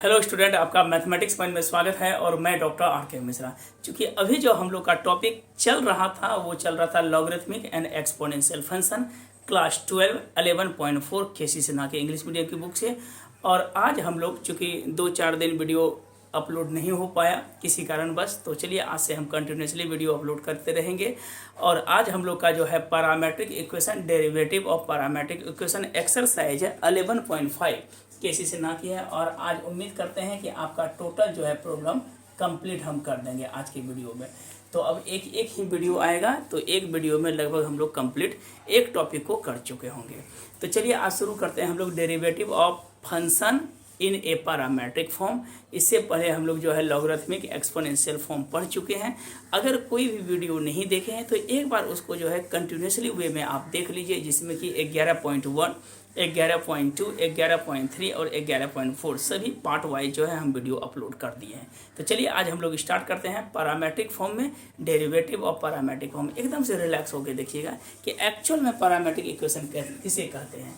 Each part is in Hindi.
हेलो स्टूडेंट, आपका मैथमेटिक्स पॉइंट में स्वागत है और मैं डॉक्टर आर के मिश्रा। क्योंकि अभी जो हम लोग का टॉपिक चल रहा था वो चल रहा था logarithmic and exponential function class 12 11.4 केसी सिन्हा के इंग्लिश मीडियम की बुक से। और आज हम लोग चूँकि 2-4 दिन वीडियो अपलोड नहीं हो पाया किसी कारणवश, तो चलिए आज से हम कंटिन्यूसली वीडियो अपलोड करते रहेंगे। और आज हम लोग का जो है parametric equation, derivative of parametric equation exercise है 11.5 केसी सिन्हा की है। और आज उम्मीद करते हैं कि आपका टोटल जो है प्रॉब्लम कंप्लीट हम कर देंगे आज की वीडियो में। तो अब एक ही वीडियो आएगा, तो एक वीडियो में लगभग हम लोग कंप्लीट एक टॉपिक को कर चुके होंगे। तो चलिए आज शुरू करते हैं हम लोग derivative of function in A parametric form. इससे पहले हम लोग जो है लॉगरिथमिक एक्सपोनेंशियल फॉर्म पढ़ चुके हैं। अगर कोई भी वीडियो नहीं देखे हैं तो एक बार उसको जो है कंटिन्यूसली वे में आप देख लीजिए, जिसमें कि 11.1, 11.2, 11.3 और 11.4 सभी पार्ट वाइज जो है हम वीडियो अपलोड कर दिए हैं। तो चलिए आज हम लोग स्टार्ट करते हैं पैरामेट्रिक फॉर्म में डेरिवेटिव ऑफ पैरामेट्रिक फॉर्म। एकदम से रिलैक्स होकर देखिएगा कि एक्चुअल में पैरामेट्रिक इक्वेशन किसे कहते हैं।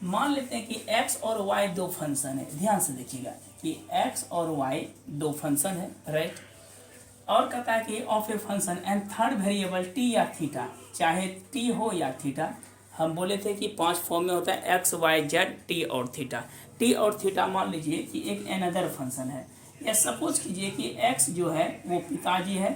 मान लेते हैं कि x और y दो फंक्शन है। ध्यान से देखिएगा कि x और y दो फंक्शन है, राइट। और कहता है कि of a function and third variable t या थीटा, चाहे t हो या थीटा। हम बोले थे कि 5 फॉर्म में होता है x, y, z, t और थीटा। t और थीटा मान लीजिए कि एक एनदर फंक्शन है। या सपोज कीजिए कि x जो है वो पिताजी है,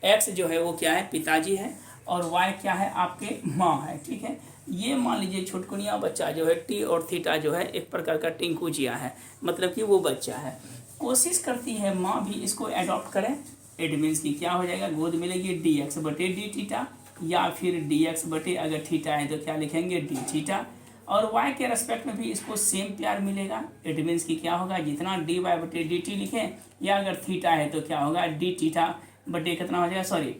x जो है वो क्या है, पिताजी है, और y क्या है, आपके माँ है, ठीक है। ये मान लीजिए छुटकुनिया बच्चा जो है t और थीटा जो है एक प्रकार का टिंकू जिया है, मतलब कि वो बच्चा है। कोशिश करती है माँ भी इसको अडॉप्ट करें। इट मीन्स कि क्या हो जाएगा, गोद मिलेगी dx बटे डी थीटा, या फिर dx बटे अगर थीटा है तो क्या लिखेंगे डी थीटा। और y के रेस्पेक्ट में भी इसको सेम प्यार मिलेगा। इट मीन्स कि क्या होगा, जितना dy बटे डी टी लिखें, या अगर थीटा है तो क्या होगा डी थीटा बटे कितना हो जाएगा, सॉरी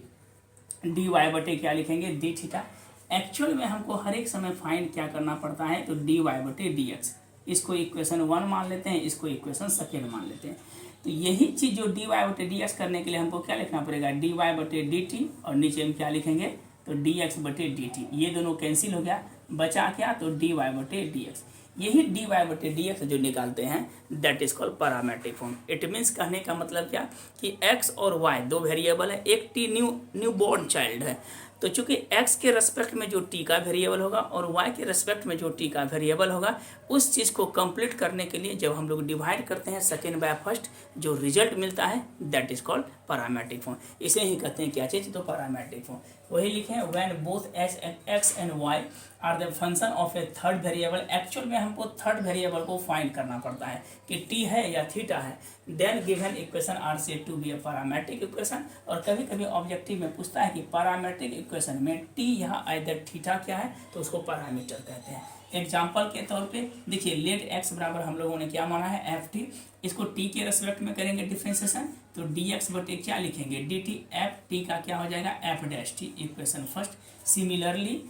dy बटे क्या लिखेंगे डी थीटा। एक्चुअल में हमको हर एक समय फाइंड क्या करना पड़ता है, तो dy बटे dx। इसको इक्वेशन 1 मान लेते हैं, इसको इक्वेशन सेकेंड मान लेते हैं। तो यही चीज़ जो dy बटे dx करने के लिए हमको क्या लिखना पड़ेगा, dy बटे dt, और नीचे में क्या लिखेंगे तो dx बटे dt। ये दोनों कैंसिल हो गया, बचा क्या, तो dy बटे dx। यही dy बटे dx जो निकालते हैं that is called parametric form. It means कहने का मतलब क्या कि x और y दो वेरिएबल है, एक t न्यू बॉर्न चाइल्ड है। तो चूंकि x के रेस्पेक्ट में जो t का वेरिएबल होगा और y के रेस्पेक्ट में जो t का वेरिएबल होगा, उस चीज़ को कंप्लीट करने के लिए जब हम लोग डिवाइड करते हैं सेकेंड बाय फर्स्ट, जो रिजल्ट मिलता है that is called parametric form. इसे ही कहते हैं क्या चीज़, तो पैरामेट्रिक फॉर्म। वही लिखे हैं when both x and y are the function of a third variable. Actual में हमको थर्ड वेरिएबल को फाइंड करना पड़ता है कि t है या थीटा है। Then given equation are said to be a parametric equation. और कभी कभी ऑब्जेक्टिव में पूछता है कि पैरामेट्रिक इक्वेशन में t यहाँ आइदर थीटा क्या है, तो उसको पैरामीटर कहते हैं। एग्जाम्पल के तौर पे देखिए, लेट x बराबर हम लोगों ने क्या माना है एफ टी। इसको t के रेस्पेक्ट में करेंगे डिफ्रेंसिएशन, तो dx बटे क्या लिखेंगे dt। एफ टी का क्या हो जाएगा F dash T, equation first. Similarly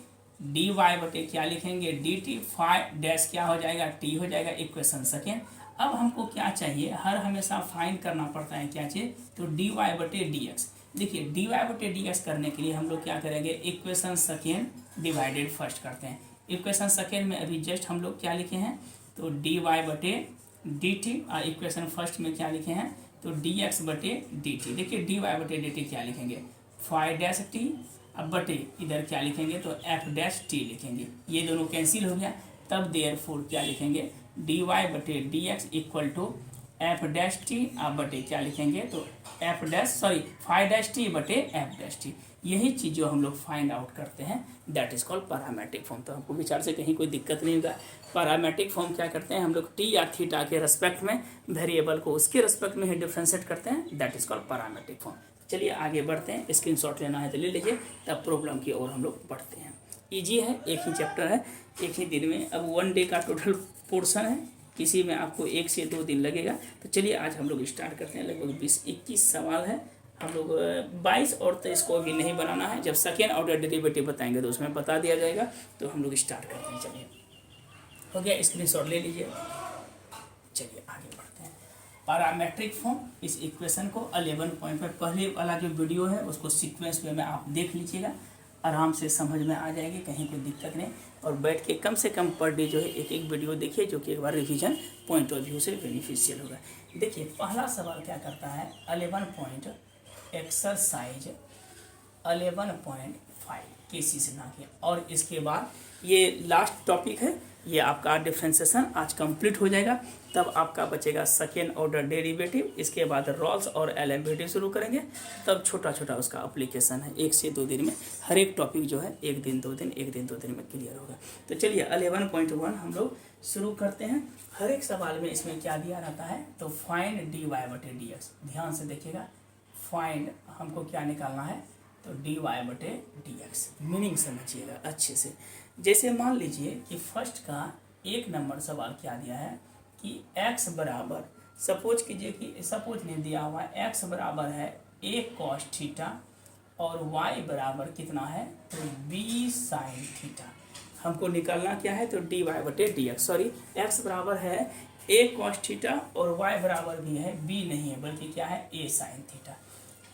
dy बटे क्या लिखेंगे dt, फाइव डैश क्या हो जाएगा t हो जाएगा, इक्वेशन सेकेंड। अब हमको क्या चाहिए, हर हमेशा फाइंड करना पड़ता है क्या चाहिए, तो dy बटे dx। देखिए dy बटे dx करने के लिए हम लोग क्या करेंगे, इक्वेशन सेकेंड डिवाइडेड फर्स्ट करते हैं। इक्वेशन सेकेंड में अभी जस्ट हम लोग क्या लिखे हैं, तो dy बटे dt, और इक्वेशन फर्स्ट में क्या लिखे हैं, तो dx बटे dt। देखिए dy बटे dt क्या लिखेंगे, फाइव डैश टी, अब बटे इधर क्या लिखेंगे, तो एफ डैश टी लिखेंगे। ये दोनों कैंसिल हो गया, तब देयरफॉर क्या लिखेंगे, dy बटे dx equal to F dash T, अब बटे क्या लिखेंगे, तो F dash sorry five dash T बटे एफ डैश टी। यही चीज़ जो हम लोग फाइंड आउट करते हैं that is called parametric form. तो हमको विचार से कहीं कोई दिक्कत नहीं होगा। पैरामेट्रिक फॉर्म क्या करते हैं हम लोग, टी या थीटा के रेस्पेक्ट में वेरिएबल को उसके रेस्पेक्ट में ही डिफ्रेंशिएट करते हैं, that is called parametric form. चलिए आगे बढ़ते हैं, स्क्रीनशॉट लेना है तो ले लीजिए, तब प्रॉब्लम की ओर हम लोग बढ़ते हैं। ईजी है, एक ही चैप्टर है, एक ही दिन में। अब 1 डे का टोटल पोर्शन है, किसी में आपको 1 से 2 दिन लगेगा। तो चलिए आज हम लोग स्टार्ट करते हैं। लगभग 20-21 सवाल है। हम लोग 22 और 23 को भी नहीं बनाना है, जब सेकेंड ऑर्डर डेरिवेटिव बताएंगे तो उसमें बता दिया जाएगा। तो हम लोग स्टार्ट करते हैं। चलिए हो गया, स्क्रीनशॉट ले लीजिए। चलिए आगे बढ़ते हैं। पैरामेट्रिक फॉर्म, इस इक्वेशन को 11 पॉइंट पर पहले वाला जो वीडियो है उसको सीक्वेंस में आप देख लीजिएगा। आराम से समझ में आ जाएगी, कहीं कोई दिक्कत नहीं। और बैठ के कम से कम पर डे जो है एक एक वीडियो देखिए, जो कि एक बार रिवीजन पॉइंट ऑफ व्यू से बेनिफिशियल होगा। देखिए पहला सवाल क्या करता है, 11 पॉइंट एक्सरसाइज 11.5 केसी से ना किया। और इसके बाद ये लास्ट टॉपिक है, ये आपका डिफ्रेंसिएशन आज कंप्लीट हो जाएगा। तब आपका बचेगा सेकेंड ऑर्डर डेरिवेटिव, इसके बाद रॉल्स और एलिमेंटिव शुरू करेंगे। तब छोटा छोटा उसका एप्लीकेशन है, 1 से 2 दिन में हर एक टॉपिक जो है 1 दिन 2 दिन 1 दिन 2 दिन में क्लियर होगा। तो चलिए 11.1 हम लोग शुरू करते हैं। हर एक सवाल में इसमें क्या दिया रहता है, तो फाइंड dy/dx। ध्यान से देखिएगा, फाइंड हमको क्या निकालना है, तो dy/dx। मीनिंग समझिएगा अच्छे से। जैसे मान लीजिए कि फर्स्ट का 1 नंबर सवाल क्या दिया है कि x बराबर, सपोज कीजिए कि सपोज नहीं दिया हुआ है, x बराबर है a cos थीटा और y बराबर कितना है, तो b sin थीटा। हमको निकालना क्या है, तो dy/dx। सॉरी, x बराबर है a cos थीटा और y बराबर भी है b नहीं है, बल्कि क्या है, a sin थीटा।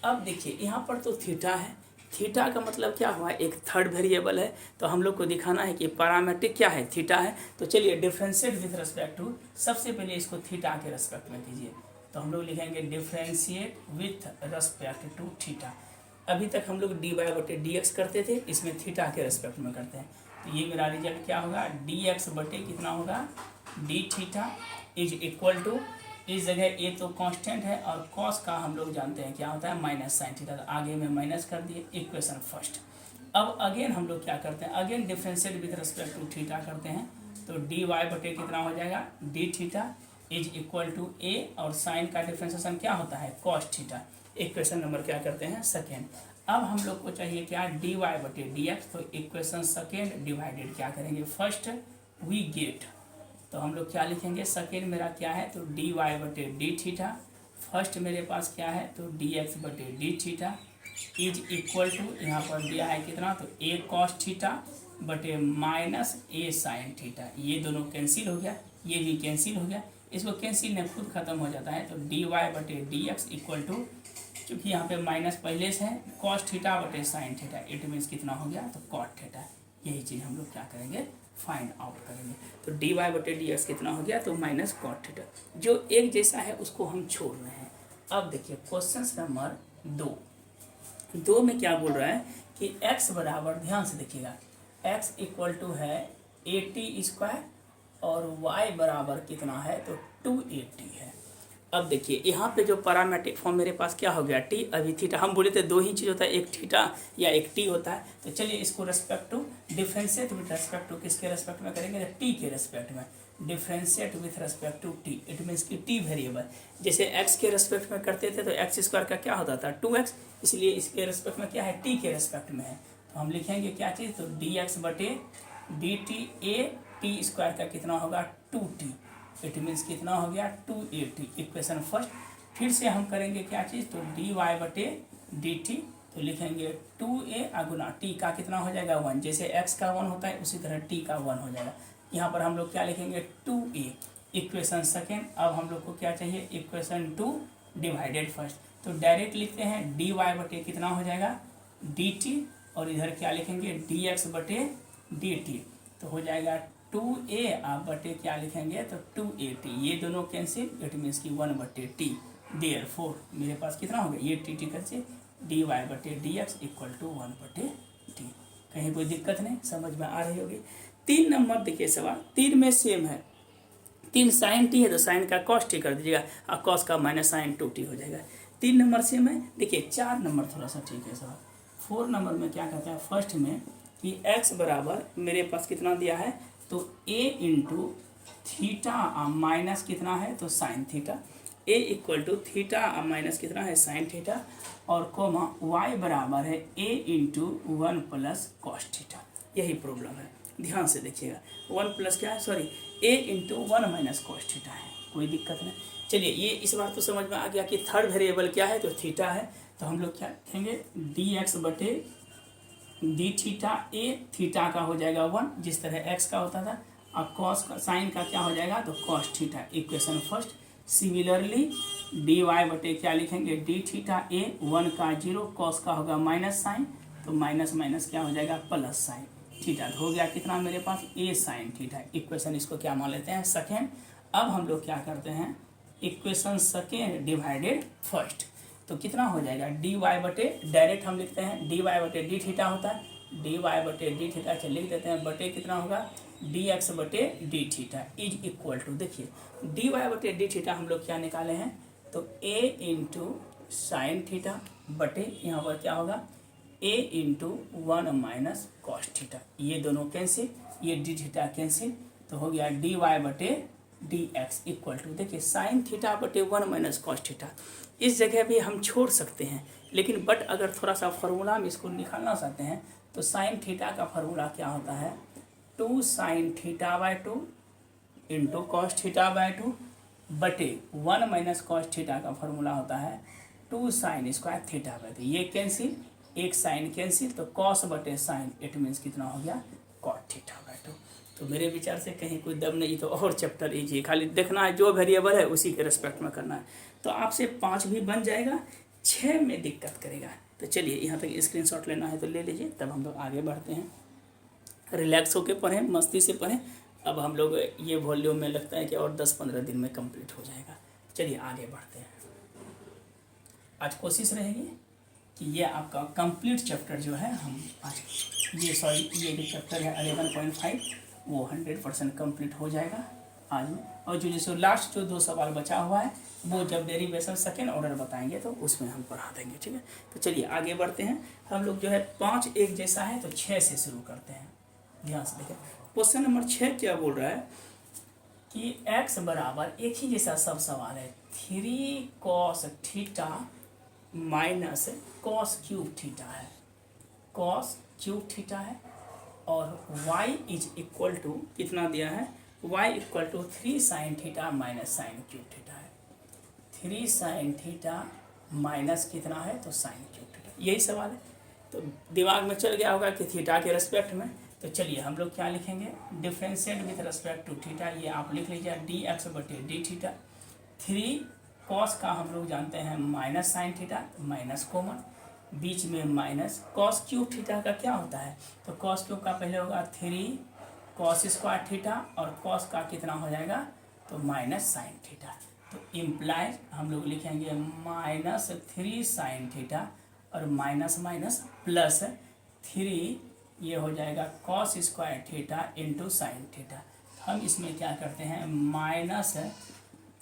अब देखिए यहाँ पर तो थीटा है, थीटा का मतलब क्या हुआ, एक थर्ड वेरिएबल है। तो हम लोग को दिखाना है कि पैरामीट्रिक क्या है, थीटा है। तो चलिए डिफ्रेंशिएट विथ रिस्पेक्ट टू, सबसे पहले इसको थीटा के रिस्पेक्ट में कीजिए। तो हम लोग लिखेंगे differentiate with respect to theta. अभी तक हम लोग dy/dx करते थे, इसमें थीटा के रिस्पेक्ट में करते हैं। तो ये मेरा रिजल्ट क्या होगा, dx/ कितना होगा, d theta is equal to, इस जगह ए तो कांस्टेंट है और कॉस का हम लोग जानते हैं क्या होता है, माइनस साइन थीटा। तो आगे में माइनस कर दिए, इक्वेशन फर्स्ट। अब अगेन हम लोग क्या करते हैं, again differentiate with respect to theta करते हैं। तो dy/ कितना हो जाएगा, d theta is equal to a, और साइन का डिफरेंशिएशन क्या होता है, कॉस थीटा। इक्वेशन नंबर क्या करते हैं, सेकेंड। अब हम लोग को चाहिए क्या, dy/dx। तो इक्वेशन सेकेंड डिवाइडेड क्या करेंगे, फर्स्ट वी गेट। तो हम लोग क्या लिखेंगे, सेकेंड मेरा क्या है, तो dy/d थीटा। फर्स्ट मेरे पास क्या है, तो dx/d theta is equal to, यहाँ पर दिया है कितना, तो a cos थीटा बटे माइनस a sin थीटा। ये दोनों कैंसिल हो गया, ये भी कैंसिल हो गया, इसको कैंसिल में खुद खत्म हो जाता है। तो dy/dx इक्वल टू, चूँकि यहाँ पे माइनस पहले से है, cos थीटा बटे साइन थीटा, इट मीन्स कितना हो गया, तो cot थीटा। यही चीज़ हम लोग क्या करेंगे, फाइंड आउट करेंगे। तो dy/dx कितना हो गया, तो माइनस कॉट थीटा। जो एक जैसा है उसको हम छोड़ रहे हैं। अब देखिए क्वेश्चन नंबर 2 में क्या बोल रहा है कि x बराबर, ध्यान से देखिएगा, x इक्वल टू है 80² और y बराबर कितना है, तो 280 है। अब देखिए यहाँ पे जो पैरामीट्रिक फॉर्म मेरे पास क्या हो गया, t। अभी थीटा हम बोले थे 2 ही चीज़ होता है, एक थीटा या एक t होता है। तो चलिए इसको respect to differentiate with respect to, किसके रेस्पेक्ट में करेंगे, t के रेस्पेक्ट में। Differentiate with respect to t, it means कि t वेरिएबल। जैसे x के रेस्पेक्ट में करते थे तो x² का क्या होता था, 2x, इसलिए इसके रेस्पेक्ट में क्या है, t के रेस्पेक्ट में है। तो हम लिखेंगे क्या चीज़, तो dx/dt a, t² का कितना होगा, 2t। इट मीन्स कितना हो गया, 280। Equation first. फिर से हम करेंगे क्या चीज़, तो dy/dt। तो लिखेंगे 2a गुना t का कितना हो जाएगा, 1। जैसे x का 1 होता है उसी तरह t का 1 हो जाएगा। यहाँ पर हम लोग क्या लिखेंगे, 2a। Equation second. अब हम लोग को क्या चाहिए, इक्वेशन 2 डिवाइडेड फर्स्ट। तो डायरेक्ट लिखते हैं dy/, कितना हो जाएगा, dt, और इधर क्या लिखेंगे, dx/dt। तो हो जाएगा 2a, आप बटे क्या लिखेंगे, तो 280। ये दोनों कैंसिल, इट मीन्स कि 1/t। देयरफॉर मेरे पास कितना हो गया, ये t cancel, dy/dx equal to 1/t। कहीं कोई दिक्कत नहीं, समझ में आ रही होगी। 3 नंबर देखिए सवाल, 3 में सेम है, 3 साइन t है तो साइन का cos t कर दीजिएगा और cos का माइनस साइन 2t हो जाएगा। 3 नंबर सेम है। देखिए 4 नंबर थोड़ा सा ठीक है सवाल। 4 नंबर में क्या कहता है, फर्स्ट में कि x बराबर मेरे पास कितना दिया है, तो a इंटू थीटा माइनस कितना है, तो sine theta. a equal to theta minus कितना है, साइन थीटा, और कोमा y बराबर है a into 1 plus cos theta. यही प्रॉब्लम है, ध्यान से देखिएगा। 1 प्लस क्या है, sorry, a into 1 minus cos theta है, कोई दिक्कत नहीं। चलिए ये इस बार तो समझ में आ गया कि थर्ड वेरिएबल क्या है, तो थीटा है। तो हम लोग क्या लिखेंगे, dx/d थीटा, a थीटा का हो जाएगा 1, जिस तरह x का होता था, और कॉस का, साइन का क्या हो जाएगा, तो cos theta. Equation first. Similarly dy/, क्या लिखेंगे, d थीटा a, 1 का 0, कॉस का होगा माइनस साइन, तो माइनस माइनस क्या हो जाएगा प्लस साइन थीटा। हो गया कितना मेरे पास ए साइन थीटा। इक्वेशन इसको क्या मान लेते हैं सेकेंड। अब हम लोग क्या करते हैं इक्वेशन सेकेंड डिवाइडेड फर्स्ट। तो कितना हो जाएगा डी वाई बटे डायरेक्ट हम लिखते हैं डी वाई बटे डी थीटा होता है। डी वाई बटे डी थीटा के लिख देते हैं बटे कितना होगा डी एक्स बटे d theta is equal to देखिए डी वाई बटे डी थीटा हम लोग क्या निकाले हैं तो ए इंटू साइन थीटा बटे यहाँ पर क्या होगा ए इंटू 1 माइनस कॉस थीटा। ये दोनों कैंसिल ये डी थीटा कैंसिल तो हो गया डी वाई बटे डी एक्स इक्वल टू देखिए साइन थीटा बटे 1 माइनस कॉस थीटा। इस जगह भी हम छोड़ सकते हैं लेकिन बट अगर थोड़ा सा फार्मूला में इसको निकालना चाहते हैं तो साइन थीटा का फार्मूला क्या होता है 2 sine theta by 2 into cos theta by 2 बटे 1 माइनस कॉस थीटा का फार्मूला होता है 2 साइन स्क्वायर थीटा बाय 2। ये कैंसिल एक साइन कैंसिल तो कॉस बटे साइन इट मीन्स कितना हो गया कॉट थीटा बाय 2। तो मेरे विचार से कहीं कोई दम नहीं तो और चैप्टर इजी खाली देखना है जो वेरिएबल है उसी के रिस्पेक्ट में करना है। तो आपसे 5 भी बन जाएगा 6 में दिक्कत करेगा। तो चलिए यहाँ तक स्क्रीनशॉट लेना है तो ले लीजिए तब हम लोग आगे बढ़ते हैं। रिलैक्स होकर पढ़ें मस्ती से पढ़ें। अब हम लोग ये वॉल्यूम में लगता है कि और 10-15 दिन में कंप्लीट हो जाएगा। चलिए आगे बढ़ते हैं। आज कोशिश रहेगी कि ये आपका कंप्लीट चैप्टर जो है हम आज ये जो चैप्टर है 11.5 वो 100% कंप्लीट हो जाएगा आज में। और जो जैसे लास्ट जो 2 सवाल बचा हुआ है वो जब डेरिवेशन सेकेंड ऑर्डर बताएंगे तो उसमें हम पढ़ा देंगे ठीक है। तो चलिए आगे बढ़ते हैं। हम लोग जो है 5 एक जैसा है तो 6 से शुरू करते हैं। ध्यान से देखें क्वेश्चन नंबर 6 क्या बोल रहा है कि x बराबर एक ही जैसा सब सवाल है 3 cos theta minus cos cube theta है कॉस क्यूब थीटा है और y इज इक्वल टू कितना दिया है y equal to 3 sine theta minus sine cube theta है। 3 साइन थीटा माइनस कितना है तो साइन क्यूब थीटा यही सवाल है। तो दिमाग में चल गया होगा कि थीटा के रेस्पेक्ट में। तो चलिए हम लोग क्या लिखेंगे differentiate with respect to theta. ये आप लिख लीजिए डी एक्स बटे डी थीटा। 3 कॉस का हम लोग जानते हैं minus sine theta minus common बीच में माइनस कॉस क्यूब थीटा का क्या होता है तो कॉस क्यूब का पहले होगा 3 कॉस स्क्वायर थीटा और कॉस का कितना हो जाएगा तो माइनस साइन थीटा। तो इम्प्लाइज हम लोग लिखेंगे माइनस 3 साइन थीटा और माइनस माइनस प्लस 3 ये हो जाएगा cos square theta into sine theta. हम इसमें क्या करते हैं माइनस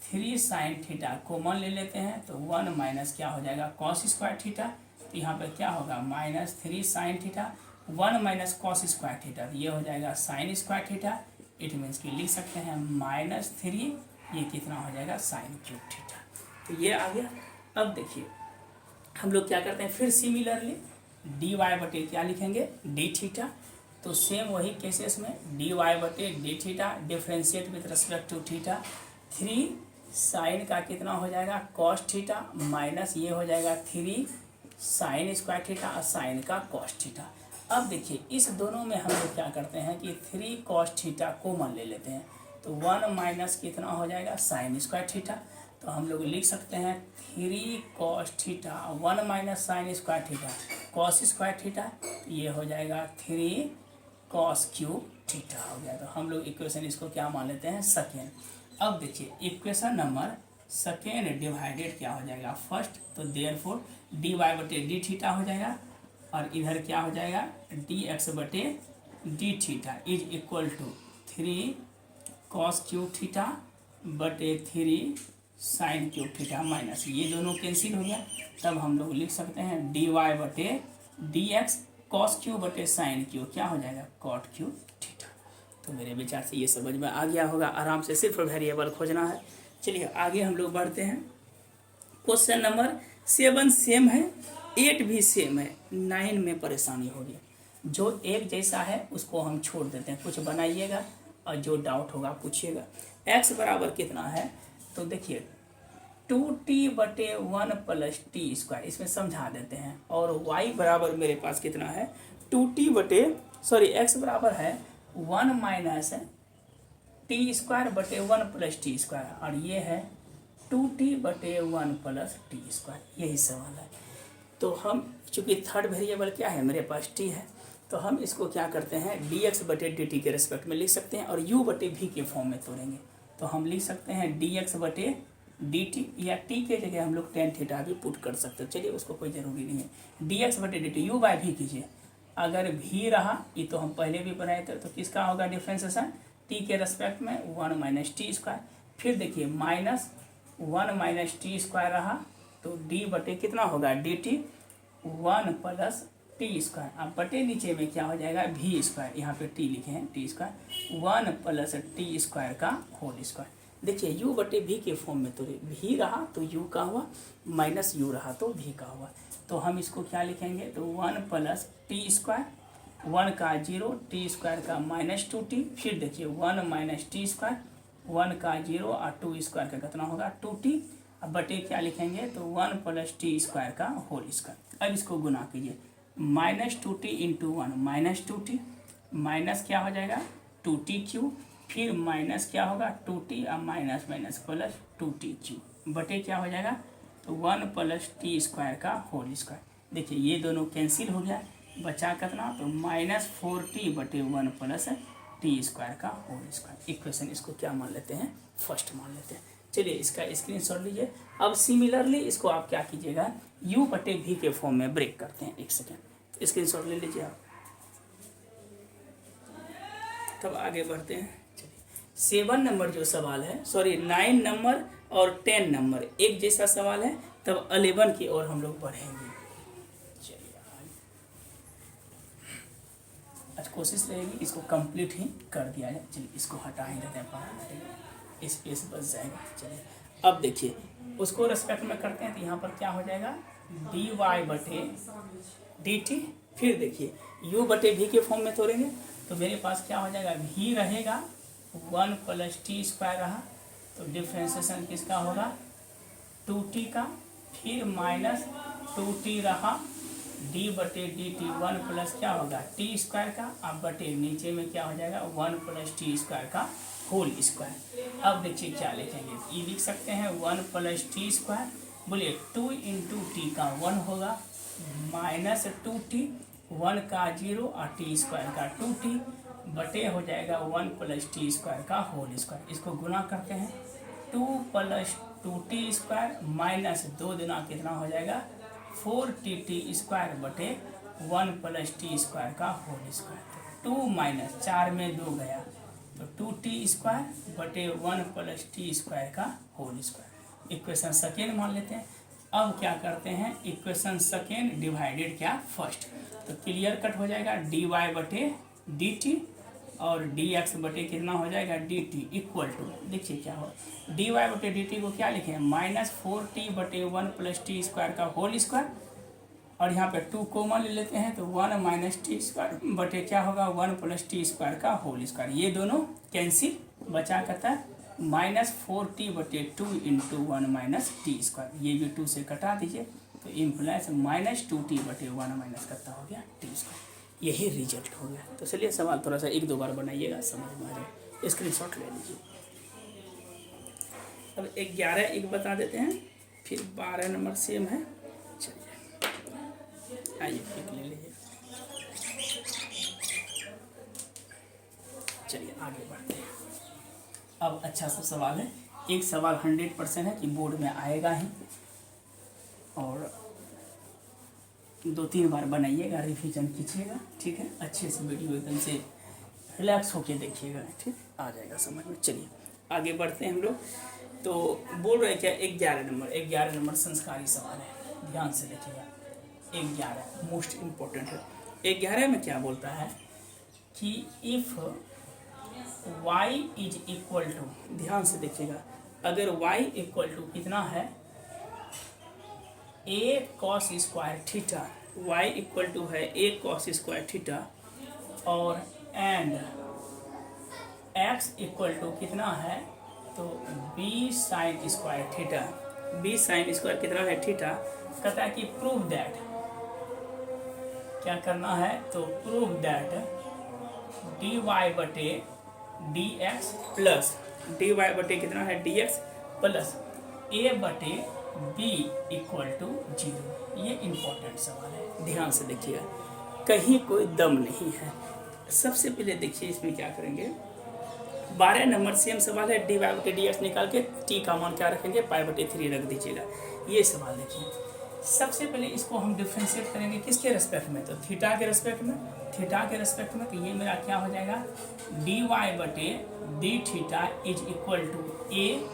3 साइन थीटा कॉमन ले लेते हैं तो 1 माइनस क्या हो जाएगा कॉस स्क्वायर थीटा। तो यहाँ पे क्या होगा minus 3 sine theta 1 minus cos square theta ये हो जाएगा sign square theta. It means कि लिख सकते हैं माइनस 3 ये कितना हो जाएगा साइन क्यूब थीटा। तो ये आ गया। अब देखिए हम लोग क्या करते हैं फिर सिमिलरली डी वाई बटे क्या लिखेंगे डी थीटा। तो सेम वही केसेस में डी वाई बटे d theta differentiate with respect to theta. 3 sine का कितना हो जाएगा कॉस थीटा माइनस ये हो जाएगा 3 साइन स्क्वायर थीटा और साइन का कॉस थीटा। अब देखिए इस दोनों में हम लोग क्या करते हैं कि 3 कॉस थीटा कॉमन ले लेते हैं तो 1 माइनस कितना हो जाएगा साइन स्क्वायर थीटा। तो हम लोग लिख सकते हैं 3 cos theta 1 minus sign square theta cos square theta ये हो जाएगा 3 कॉस क्यूब थीटा हो गया। तो हम लोग इक्वेशन इसको क्या मान लेते हैं सेकेंड। अब देखिए इक्वेशन नंबर सेकेंड डिवाइडेड क्या हो जाएगा फर्स्ट। तो देयरफॉर डी वाई बटे डी थीटा हो जाएगा और इधर क्या हो जाएगा डी एक्स बटे d theta is equal to 3 cos cube theta बटे 3 साइन क्यूब थीटा माइनस ये दोनों कैंसिल हो गया। तब हम लोग लिख सकते हैं डी वाई बटे डी एक्स कॉस क्यूब बटे साइन क्यूब क्या हो जाएगा कॉट क्यूब थीटा। तो मेरे विचार से ये समझ में आ गया होगा। आराम से सिर्फ वेरिएबल खोजना है। चलिए आगे हम लोग बढ़ते हैं। क्वेश्चन नंबर 7 सेम है 8 भी सेम है 9 में परेशानी होगी। जो एक जैसा है उसको हम छोड़ देते हैं कुछ बनाइएगा और जो डाउट होगा पूछिएगा। x बराबर कितना है तो देखिए 2t बटे 1 प्लस टी स्क्वायर इसमें समझा देते हैं। और y बराबर मेरे पास कितना है 2t बटे x बराबर है 1 माइनस टी स्क्वायर बटे 1 प्लस टी स्क्वायर और ये है 2t बटे 1 प्लस टी स्क्वायर यही सवाल है। तो हम चूँकि थर्ड वेरिएबल क्या है मेरे पास टी है, तो हम इसको क्या करते हैं डी एक्स बटे डी टी के रेस्पेक्ट में लिख सकते हैं और यू बटे भी के फॉर्म में तोड़ेंगे। तो हम लिख सकते हैं डी एक्स बटे डी टी, या टी के जगह हम लोग टेन थीटा भी पुट कर सकते हैं। चलिए उसको कोई ज़रूरी नहीं है। डी एक्स बटे डी टी यू बाय भी कीजिए। अगर भी रहा, ये तो हम पहले भी बनाए थे, तो किसका होगा डिफ्रेंसिएशन, टी के रेस्पेक्ट में 1 माइनस टी स्क्वायर। फिर देखिए माइनस 1 माइनस टी स्क्वायर रहा, तो डी बटे कितना होगा D T 1 plus T square. अब बटे नीचे में क्या हो जाएगा भी स्क्वायर, यहाँ पे टी लिखे हैं T square 1 plus T square का होल स्क्वायर। देखिए यू बटे भी के फॉर्म में, तो भी रहा तो यू का हुआ, माइनस यू रहा तो भी का हुआ। तो हम इसको क्या लिखेंगे, तो 1 प्लस टी स्क्वायर, 1 का 0, टी स्क्वायर का माइनस 2t। फिर देखिए 1 माइनस टी स्क्वायर, 1 का 0 और 2 स्क्वायर का कितना होगा 2t। अब बटे क्या लिखेंगे, तो 1 प्लस टी स्क्वायर का होल स्क्वायर। अब इसको गुना कीजिए, minus 2t into 1 minus 2t, minus क्या हो जाएगा 2t क्यू, फिर माइनस क्या होगा 2t और minus minus plus 2t Q, बटे क्या हो जाएगा तो 1 प्लस टी स्क्वायर का होल स्क्वायर। देखिए ये दोनों कैंसिल हो गया, बचा कितना, तो माइनस 4t बटे 1 प्लस टी स्क्वायर का होल स्क्वायर। इक्वेशन इसको क्या मान लेते हैं, फर्स्ट मान लेते हैं। चलिए इसका स्क्रीनशॉट लीजिए। अब सिमिलरली इसको आप क्या कीजिएगा, u बटे v के फॉर्म में ब्रेक करते हैं। एक सेकेंड स्क्रीनशॉट ले लीजिए आप, तब आगे बढ़ते हैं। 7 नंबर जो सवाल है, सॉरी 9 नंबर और 10 नंबर एक जैसा सवाल है, तब 11 की ओर हम लोग बढ़ेंगे। चलिए आज कोशिश रहेगी इसको कंप्लीट ही कर दिया जाए। चलिए इसको हटा ही देते हैं, पढ़ा स्पेस बच जाएगा। चलिए अब देखिए उसको रेस्पेक्ट में करते हैं, तो यहाँ पर क्या हो जाएगा डी वाई बटे डी टी। फिर देखिए u बटे भी के फॉर्म में तोड़ेंगे, तो मेरे पास क्या हो जाएगा भी रहेगा 1 प्लस टी स्क्वायर रहा, तो डिफ्रेंसिएशन किसका होगा 2t का, फिर माइनस 2t रहा, d बटे डी टी 1 प्लस क्या होगा टी स्क्वायर का, अब बटे नीचे में क्या हो जाएगा 1 प्लस टी स्क्वायर का होल स्क्वायर। अब देखिए क्या लिखेंगे, ये लिख सकते हैं 1 प्लस टी स्क्वायर, बोलिए 2 इंटू टी का 1 होगा, माइनस 2t, 1 का 0 और टी स्क्वायर का 2t, बटे हो जाएगा 1 प्लस टी स्क्वायर का होल स्क्वायर। इसको गुना करते हैं 2 प्लस 2t स्क्वायर माइनस 2 दुना कितना हो जाएगा 4t स्क्वायर बटे 1 प्लस टी स्क्वायर का होल स्क्वायर। 2 माइनस 4 में 2 गया, तो 2t स्क्वायर बटे 1 प्लस टी स्क्वायर का होल स्क्वायर। इक्वेशन सेकेंड मान लेते हैं। अब क्या करते हैं, इक्वेशन सेकेंड डिवाइडेड क्या फर्स्ट, तो क्लियर कट हो जाएगा डी वाई बटे डी टी और डी एक्स बटे कितना हो जाएगा डी टी इक्वल टू, देखिए क्या हो डी वाई बटे डी टी को क्या लिखें माइनस 4t बटे 1 प्लस टी स्क्वायर का होल स्क्वायर, और यहाँ पे 2 कॉमन ले लेते हैं, तो 1 माइनस टी स्क्वायर बटे क्या होगा 1 प्लस टी स्क्वायर का होल स्क्वायर। ये दोनों कैंसिल, बचा करता है माइनस 4t बटे 2 इंटू 1 माइनस टी स्क्वायर, ये भी 2 से कटा दीजिए, तो इम्प्लाइज माइनस 2t बटे 1 माइनस करता हो गया टी स्क्वायर। यही रिजल्ट हो गया। तो चलिए सवाल थोड़ा सा 1-2 बार बनाइएगा, समझ में आ जाए। स्क्रीनशॉट ले लीजिए। अब 11 एक बता देते हैं, फिर 12 नंबर सेम है। चलिए आइए एक ले लीजिए। चलिए आगे बढ़ते हैं। अब अच्छा सा सवाल है, एक सवाल 100% है कि बोर्ड में आएगा ही, और 2-3 बार बनाइएगा, रिवीजन कीजिएगा, ठीक है। अच्छे से वीडियो एकदम से रिलैक्स होके देखिएगा, ठीक आ जाएगा समझ में। चलिए आगे बढ़ते हैं हम लोग। तो बोल रहे क्या 11 नंबर संस्कारी सवाल है, ध्यान से देखिएगा। 11 मोस्ट इम्पोर्टेंट है। 11 में क्या बोलता है कि if y is equal to, ध्यान से देखिएगा, अगर y इक्वल टू कितना है a cos square theta, y equal to है a cos स्क्वायर थीटा, और एंड x इक्वल टू कितना है तो b sine square theta, b sine square कितना है थीटा, कहता है कि प्रूव दैट, क्या करना है तो प्रूव दैट dy बटे dx प्लस dy बटे कितना है dx प्लस a बटे b इक्वल टू 0। ये इम्पोर्टेंट सवाल है, ध्यान से देखिएगा, कहीं कोई दम नहीं है। सबसे पहले देखिए इसमें क्या करेंगे, 12 नंबर सेम सवाल है, डी वाई बटे डी एक्स निकाल के टी का मान क्या रखेंगे, पाई बटे 3 रख दीजिएगा। ये सवाल देखिए, सबसे पहले इसको हम डिफ्रेंशिएट करेंगे किसके रेस्पेक्ट में, तो थीटा के रेस्पेक्ट में, थीटा के रेस्पेक्ट में, तो ये मेरा क्या हो जाएगा, डी वाई बटे d theta is equal to a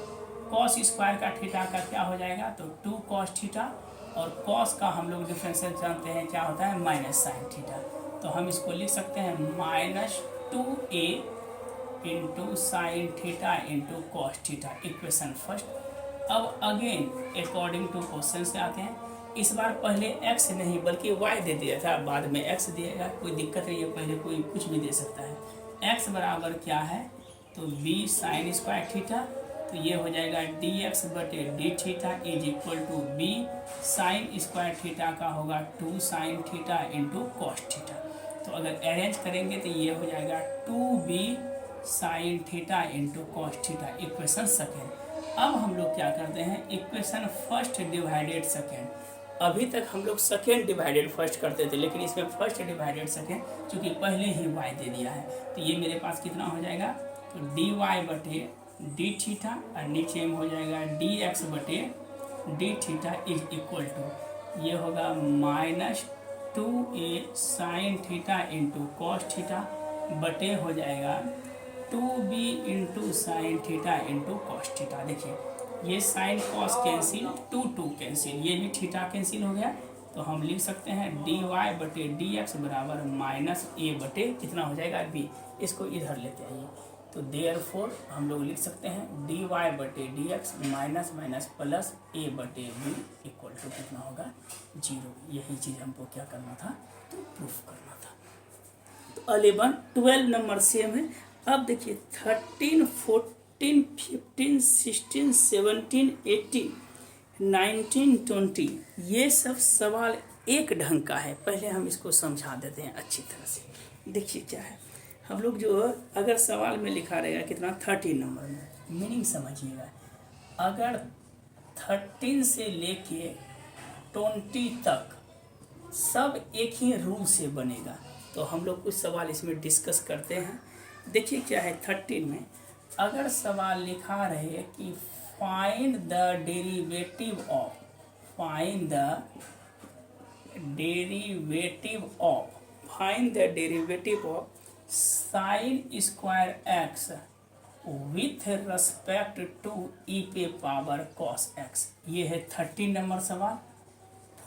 cos square का थीटा का क्या हो जाएगा, तो 2 कॉस थीटा, और कॉस का हम लोग डिफरेंशियल जानते हैं क्या होता है, माइनस साइन थीटा। तो हम इसको लिख सकते हैं -2a into sine theta into cos theta, equation first. अब अगेन अकॉर्डिंग टू क्वेश्चन से आते हैं, इस बार पहले x नहीं बल्कि y दे दिया था, बाद में x दिएगा, कोई दिक्कत नहीं है, पहले कोई कुछ भी दे सकता है। x बराबर क्या है, तो b साइन स्क्वायर थीटा, तो ये हो जाएगा dx बटे d theta is equal to b sine square theta का होगा 2 sine theta into cos theta. तो अगर अरेंज करेंगे तो ये हो जाएगा 2b sine theta into cos theta, equation second. अब हम लोग क्या करते हैं, इक्वेशन फर्स्ट डिवाइडेड सेकेंड। अभी तक हम लोग सेकेंड डिवाइडेड फर्स्ट करते थे, लेकिन इसमें फर्स्ट डिवाइडेड सेकेंड, क्योंकि पहले ही y दे दिया है, तो ये मेरे पास कितना हो जाएगा, तो डी वाई बटे डी थीटा, और नीचे में हो जाएगा डी एक्स बटे d theta is equal to, ये होगा -2a sine theta into cos theta बटे हो जाएगा 2b into sine theta into cos theta. देखिए ये साइन कॉस कैंसिल, 2 कैंसिल, ये भी थीटा कैंसिल हो गया, तो हम लिख सकते हैं डी वाई बटे डी एक्स बराबर -a बटे कितना हो जाएगा b। इसको इधर लेते आइए, तो देयरफॉर हम लोग लिख सकते हैं डी वाई बटे d x minus minus plus a बटे b इक्वल टू कितना होगा, 0। यही चीज़ हमको क्या करना था, तो प्रूफ करना था। तो 11 12 नंबर सेम है। अब देखिए 13 14 15 16 17 18 19 20 ये सब सवाल एक ढंग का है। पहले हम इसको समझा देते हैं अच्छी तरह से। देखिए क्या है, हम लोग जो अगर सवाल में लिखा रहेगा कितना 13 नंबर में, मीनिंग समझिएगा, अगर 13 से लेके 20 तक सब एक ही रूल से बनेगा, तो हम लोग कुछ सवाल इसमें डिस्कस करते हैं। देखिए क्या है 13 में, अगर सवाल लिखा रहे कि find the derivative of, find the derivative of, find the derivative of sine square x with respect to e पे पावर कॉस एक्स, ये है 13 नंबर सवाल।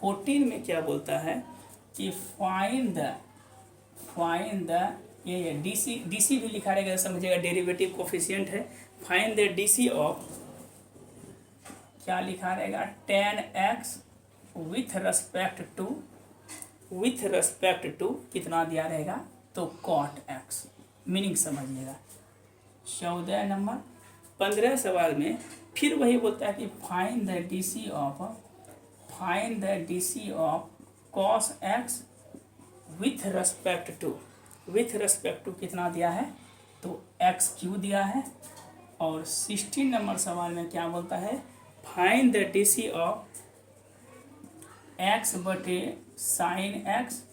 14 में क्या बोलता है कि फाइंड द ये डीसी भी लिखा रहेगा, समझिएगा डेरिवेटिव कोफिशिएंट है। फाइंड द डीसी ऑफ, क्या लिखा रहेगा, tan x with respect to कितना दिया रहेगा, तो cot x, मीनिंग समझिएगा। 14 नंबर 15 सवाल में फिर वही बोलता है कि find the DC of cos x with respect to कितना दिया है, तो एक्स क्यू दिया है। और 16 नंबर सवाल में क्या बोलता है, find the DC of x बटे sine x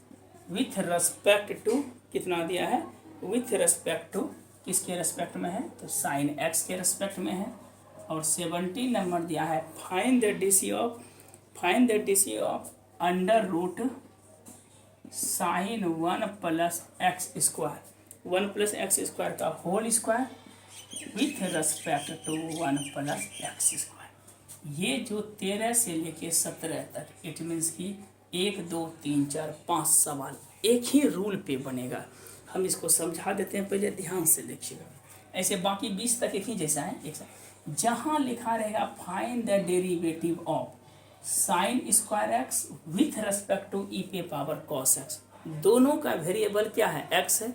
with respect to कितना दिया है, विथ रेस्पेक्ट टू किसके रेस्पेक्ट में है, तो साइन एक्स के रेस्पेक्ट में है। और 17 नंबर दिया है find the DC of under root sine 1 plus x square, 1 plus x square का whole square with respect to 1 plus x square. ये जो 13 से लेके 17 तक, इट मीन्स कि 1 2 3 4 5 सवाल एक ही रूल पे बनेगा। हम इसको समझा देते हैं, पहले ध्यान से देखिएगा। ऐसे बाकी 20 तक एक ही जैसा है, एक साथ जहाँ लिखा रहेगा find the derivative of sine square x with respect to e पे पावर कॉस एक्स, दोनों का वेरिएबल क्या है, एक्स है।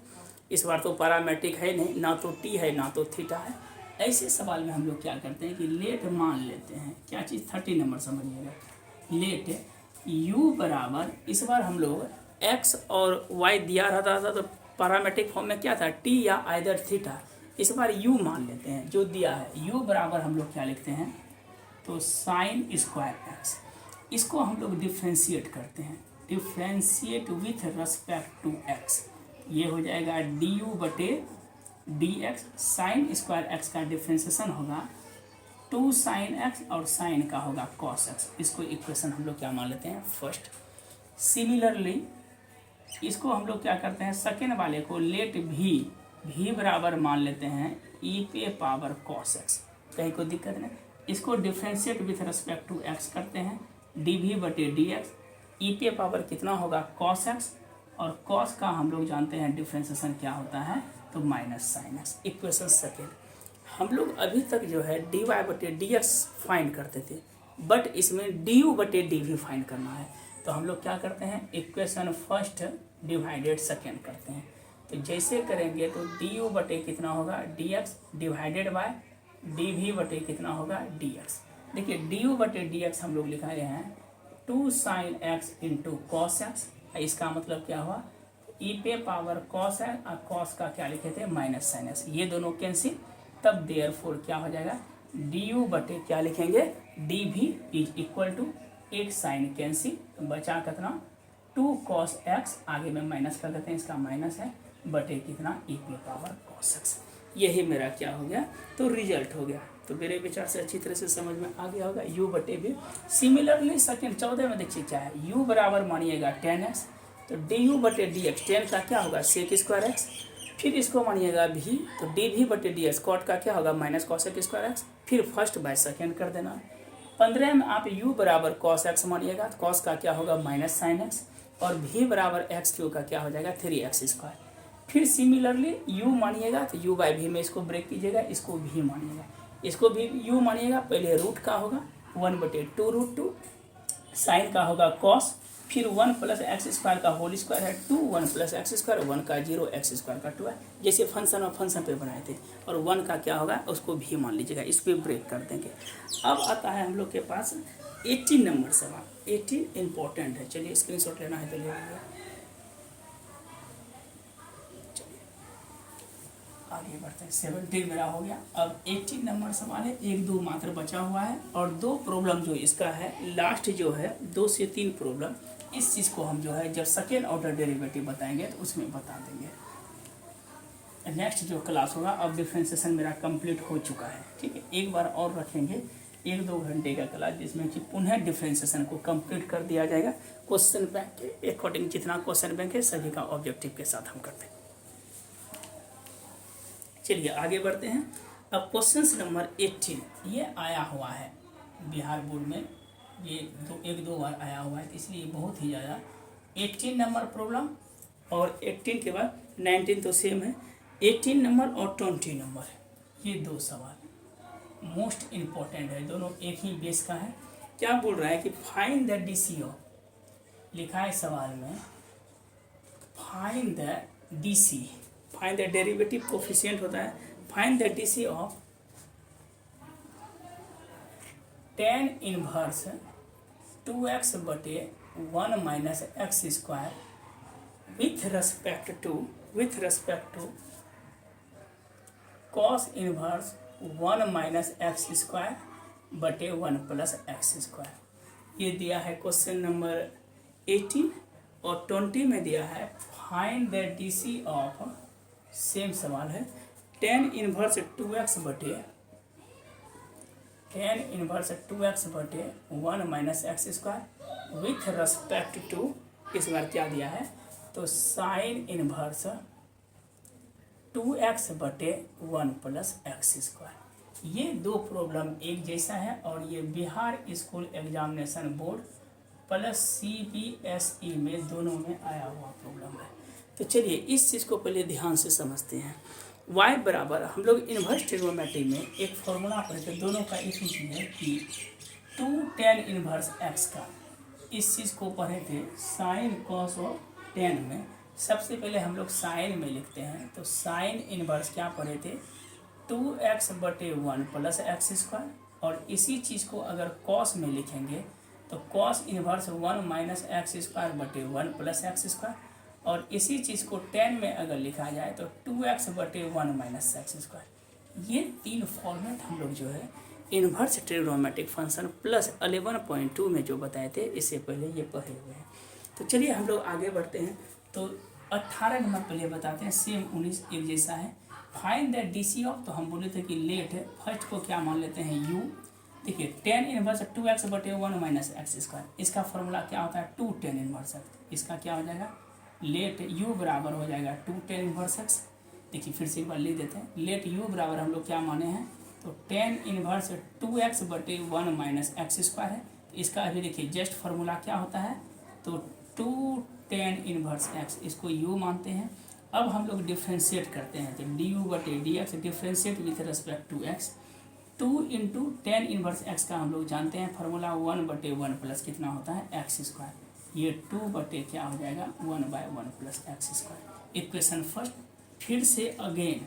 इस बार तो पैरामेट्रिक है नहीं, ना तो टी है ना तो थीटा है। ऐसे सवाल में हम लोग क्या करते हैं कि लेट मान लेते हैं, क्या चीज़ 30 नंबर समझिएगा, लेट u बराबर, इस बार हम लोग x और y दिया रहता था तो पैरामेट्रिक फॉर्म में क्या था, t या आइदर थीटा। इस बार u मान लेते हैं जो दिया है, u बराबर हम लोग क्या लिखते हैं, तो साइन स्क्वायर एक्स, इसको हम लोग डिफ्रेंशिएट करते हैं, differentiate with respect to x, ये हो जाएगा डी यू बटे d x. Sine square x का डिफ्रेंशिएशन होगा 2 साइन एक्स और साइन का होगा कॉस एक्स। इसको इक्वेशन हम लोग क्या मान लेते हैं, फर्स्ट। सिमिलरली इसको हम लोग क्या करते हैं, सेकेंड वाले को लेट भी बराबर मान लेते हैं ई पे पावर कॉस एक्स, कहीं कोई दिक्कत नहीं। इसको differentiate with respect to x करते हैं, डी भी बटे डी एक्स, ई पे पावर कितना होगा कॉस एक्स, और कॉस का हम लोग जानते हैं डिफ्रेंशिएशन क्या होता है, तो minus sine x. Equation second. हम लोग अभी तक जो है डी वाई बटे डी एक्स फाइंड करते थे, बट इसमें डी यू बटे डी भी फाइंड करना है, तो हम लोग क्या करते हैं, इक्वेशन फर्स्ट डिवाइडेड सेकेंड करते हैं। तो जैसे करेंगे तो डी यू बटे कितना होगा d x divided by D भी बटे कितना होगा डी एक्स। देखिए डी यू बटे डी एक्स हम लोग लिखाए हैं 2 sine x into cos x, इसका मतलब क्या हुआ, ई पे पावर कॉस है और कॉस का क्या लिखे थे माइनस साइन एक्स, ये दोनों कैंसिल, तब देयरफॉर क्या हो जाएगा डी यू बटे क्या लिखेंगे डी भी इज इक्वल टू एक साइन कैंसिल, तो बचा कितना 2 कॉस एक्स, आगे में माइनस कर देते हैं, इसका माइनस है, बटे कितना ई पे पावर कॉस एक्स। यही मेरा क्या हो गया, तो रिजल्ट हो गया। तो मेरे विचार से अच्छी तरह से समझ में आ गया होगा यू बटे भी। सिमिलरली सेकेंड 14 में देखिए क्या है, यू बराबर मानिएगा 10x, तो डी यू बटे डी एक्स, 10 का क्या होगा सेक स्क्वायर एक्स, फिर इसको मानिएगा भी, तो डी भी बटे डी एक्स, कॉट का क्या होगा माइनस कॉसेक स्क्वायर एक्स, फिर फर्स्ट बाय सेकेंड कर देना। 15 में आप u बराबर कॉस एक्स मानिएगा, तो कॉस का क्या होगा माइनस साइन एक्स, और v बराबर एक्स क्यू का क्या हो जाएगा 3x स्क्वायर। फिर सिमिलरली u मानिएगा तो u बाई भी में इसको ब्रेक कीजिएगा, इसको v मानिएगा, इसको भी u मानिएगा, पहले रूट का होगा 1/2√2, साइन का होगा कॉस, फिर 1 प्लस एक्स स्क्वायर का होल स्क्वायर है 2, 1 प्लस एक्स स्क्वायर 1 का 0, एक्स स्क्वायर का 2 है, जैसे फंक्शन और फंक्शन पे बनाए थे, और 1 का क्या होगा उसको भी मान लीजिएगा, इस पर ब्रेक कर देंगे। अब आता है हम लोग के पास 18 नंबर सवाल। 18 इंपॉर्टेंट है, चलिए स्क्रीनशॉट लेना है तो ले लीजिए। आगे बढ़ते हैं, 17 मेरा हो गया। अब 18 नंबर सवाल है, 1-2 मात्र बचा हुआ है, और 2 प्रॉब्लम जो इसका है लास्ट जो है 2 से 3 प्रॉब्लम, इस चीज़ को हम जो है जब सेकेंड ऑर्डर डेरिवेटिव बताएंगे तो उसमें बता देंगे। नेक्स्ट जो क्लास होगा, अब डिफ्रेंशिएशन मेरा कंप्लीट हो चुका है, ठीक है, एक बार और रखेंगे 1-2 घंटे का क्लास, जिसमें कि पुनः डिफ्रेंशिएशन को कंप्लीट कर दिया जाएगा क्वेश्चन बैंक के अकॉर्डिंग, जितना क्वेश्चन बैंक है सभी का ऑब्जेक्टिव के साथ हम करते हैं। चलिए आगे बढ़ते हैं। अब क्वेश्चन नंबर 18 ये आया हुआ है बिहार बोर्ड में, ये 1-2 बार आया हुआ है, इसलिए बहुत ही ज़्यादा। 18 नंबर प्रॉब्लम और 18 के बाद 19 तो सेम है, 18 नंबर और 20 नंबर, ये 2 सवाल मोस्ट इम्पॉर्टेंट है, दोनों एक ही बेस का है। क्या बोल रहा है कि फाइंड द डीसी ऑफ, लिखा है सवाल में find the DC, find the derivative coefficient होता है, find the DC of tan inverse 2x बटे 1 minus x square with respect to cos inverse 1 minus x square बटे 1 प्लस एक्स स्क्वायर। ये दिया है क्वेश्चन नंबर 18, और 20 में दिया है find the DC of, same सवाल है, tan इनवर्स 2x बटे 1 minus x square with respect to, इस बार क्या दिया है, तो साइन इनवर्स 2x बटे 1 प्लस एक्स स्क्वायर। ये 2 प्रॉब्लम एक जैसा है, और ये Bihar school examination board plus CBSE में दोनों में आया हुआ प्रॉब्लम है। तो चलिए इस चीज़ को पहले ध्यान से समझते हैं। y बराबर, हम लोग इन्वर्स ट्रिग्नोमेट्री में एक फॉर्मूला पढ़ते, दोनों का एक ही चीज़ है कि 2 tan इनवर्स x का, इस चीज़ को पढ़े थे साइन कॉस और tan में। सबसे पहले हम लोग साइन में लिखते हैं, तो साइन इनवर्स क्या पढ़े थे 2x बटे 1 प्लस एक्स स्क्वायर, और इसी चीज़ को अगर कॉस में लिखेंगे तो cos inverse 1 minus x square बटे 1 प्लस एक्स स्क्वायर, और इसी चीज़ को 10 में अगर लिखा जाए तो 2x बटे 1 माइनस एक्स स्क्वायर। ये 3 फॉर्मेट हम लोग जो है इन्वर्स ट्रिग्नोमेट्रिक फंक्शन प्लस 11.2 में जो बताए थे इससे पहले ये पढ़े हुए हैं। तो चलिए हम लोग आगे बढ़ते हैं। तो 18 नंबर पहले बताते हैं, सेम 19 एक जैसा है। फाइंड द DC ऑफ, तो हम बोले थे कि लेट है, फर्स्ट को क्या मान लेते हैं u। देखिए tan इनवर्स 2x बटे 1 माइनस एक्स स्क्वायर, इसका फॉर्मूला क्या होता है 2 tan इनवर्स x। इसका क्या हो जाएगा, लेट u बराबर हो जाएगा 2 tan इनवर्स x। देखिए फिर से एक बार लिख देते हैं, लेट u बराबर हम लोग क्या माने हैं, तो tan इनवर्स 2x बटे 1 माइनस एक्स स्क्वायर है। तो इसका अभी देखिए जस्ट फार्मूला क्या होता है, तो 2 tan इनवर्स x, इसको u मानते हैं। अब हम लोग डिफ्रेंशिएट करते हैं, तो du बटे dx differentiate with respect to x। 2 into tan inverse x का हम लोग जानते हैं फार्मूला 1 बटे 1 प्लस कितना होता है एक्स स्क्वायर। ये 2 बटे क्या हो जाएगा 1 by 1 plus x square. Equation first, फिर से अगेन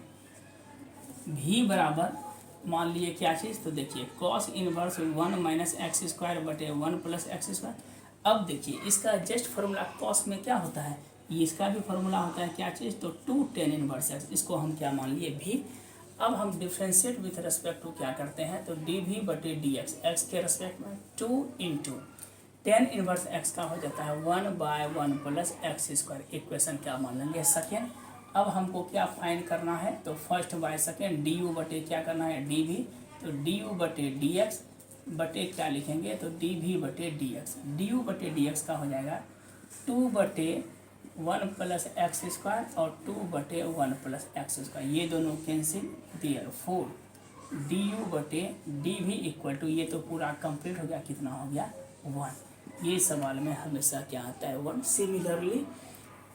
v बराबर मान लिए क्या चीज़, तो देखिए cos inverse 1 minus x square बटे 1 प्लस एक्स स्क्वायर। अब देखिए इसका जस्ट फार्मूला कॉस में क्या होता है, ये इसका भी फार्मूला होता है क्या चीज़, तो 2 tan इनवर्स एक्स, इसको हम क्या मान लिए v। अब हम डिफ्रेंशिएट विथ रेस्पेक्ट टू क्या करते हैं, तो dv बटे dx, x के रेस्पेक्ट में 2 इंटू tan इनवर्स x का हो जाता है 1 by 1 plus x square. Equation क्या मान लेंगे सेकेंड। अब हमको क्या फाइंड करना है, तो फर्स्ट बाय सेकेंड du बटे क्या करना है dv, तो du बटे dx बटे क्या लिखेंगे, तो dv बटे dx। du बटे dx का हो जाएगा 2 बटे 1 प्लस एक्स स्क्वायर और 2 बटे 1 प्लस एक्स स्क्वायर, ये दोनों कैंसिल, देयर फोर du बटे dv इक्वल टू, ये तो पूरा कंप्लीट हो गया, कितना हो गया 1। ये सवाल में हमेशा क्या आता है 1। सिमिलरली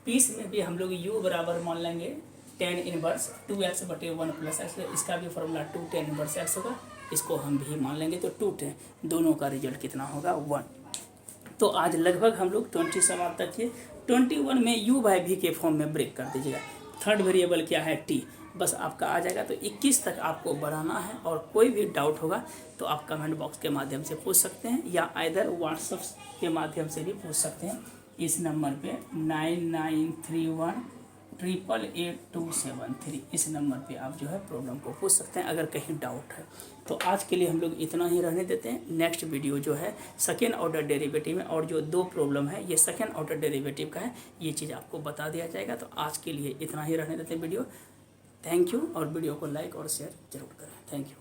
पीस में भी हम लोग u बराबर मान लेंगे tan इनवर्स 2x बटे 1 प्लस एक्स, इसका भी फॉर्मूला 2 tan इनवर्स एक्स होगा, इसको हम भी मान लेंगे, तो 2 tan, दोनों का रिजल्ट कितना होगा 1। तो आज लगभग हम लोग 20 सवाल तक किए। 21 में u बाय v के फॉर्म में ब्रेक कर दीजिएगा। थर्ड वेरिएबल क्या है t, बस आपका आ जाएगा। तो 21 तक आपको बढ़ाना है, और कोई भी डाउट होगा तो आप कमेंट बॉक्स के माध्यम से पूछ सकते हैं, या आइदर व्हाट्सएप के माध्यम से भी पूछ सकते हैं इस नंबर पे 9931888273, इस नंबर पे आप जो है प्रॉब्लम को पूछ सकते हैं अगर कहीं डाउट है। तो आज के लिए हम लोग इतना ही रहने देते हैं। नेक्स्ट वीडियो जो है सेकेंड ऑर्डर डेरिवेटिव में, और जो 2 प्रॉब्लम है ये सेकेंड ऑर्डर डेरिवेटिव का है, ये चीज़ आपको बता दिया जाएगा। तो आज के लिए इतना ही रहने देते हैं वीडियो। थैंक यू, और वीडियो को लाइक और शेयर जरूर करें। Thank you.